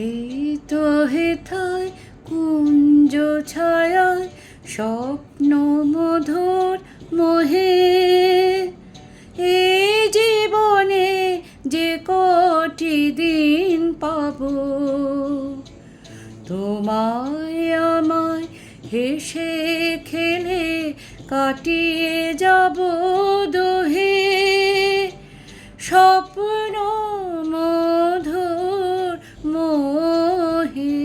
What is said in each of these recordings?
এই তো হেথায় কুঞ্জ ছায়ায় স্বপ্ন মধুর মোহে, এই জীবনে যে কটি দিন পাবো, তোমায় আমায় হেসে খেলে কাটিয়ে যাব দোহে, স্বপ্ন মধুর মোহে।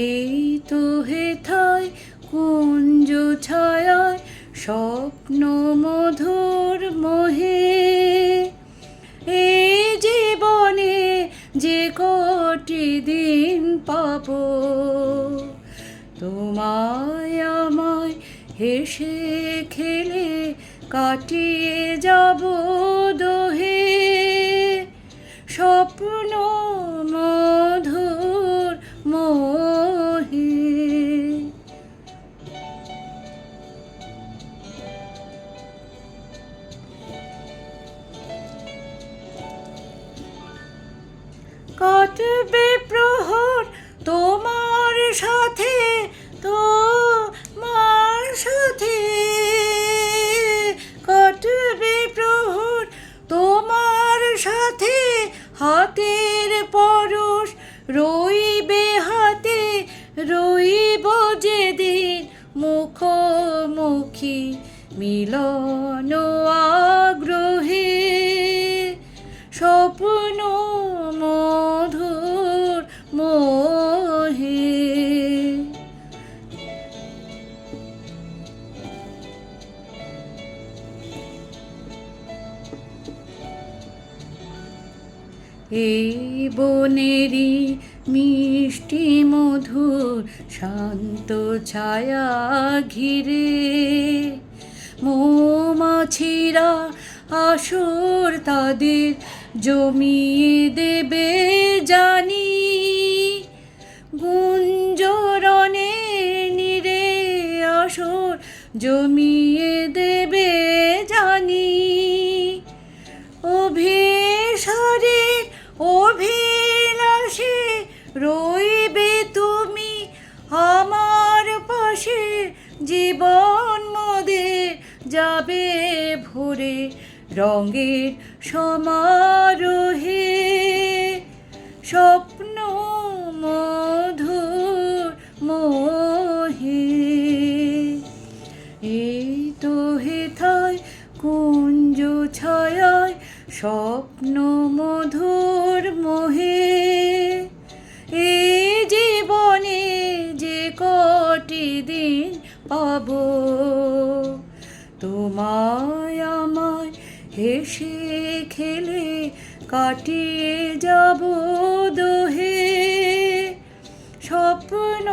এই তো হেথায় কুঞ্জ ছায়ায় স্বপ্ন মধুর মোহে, এই জীবনে যে কটি দিন পাবো, তোমায় আমায় হেসে খেলে কাটিয়ে যাব দোহে, স্বপ্ন মধুর মোহে। কাটবে প্রহর তোমার সাথে, তোমার সাথে কাটবে প্রহর তোমার সাথে, হাতের পরশ রইবে হাতে, রইব যেদিন মুখোমুখি মিলন আগ্রহে, স্বপ্ন মধুর মোহে। এই বনেরই মিষ্টি মধুর শান্ত ছায়া ঘিরে, মৌমাছিরা আসর তাদের জমিয়ে দেবে জানি, গুঞ্জরণে নীরে আসর জমিয়ে দেবে জানি, অভিসারে অভিলাষে রইবে তুমি আমার পাশে, জীবন মোদের যাবে ভরে রঙের সমারোহে, স্বপ্ন মধুর মোহে। এই তো হেথায় কুঞ্জ ছায়ায় স্বপ্ন মধুর মোহে, এই জীবনে যে কটি দিন পাবো, তোমায় আমায় হেসে খেলে কাটিয়ে যাব দোহে, স্বপ্ন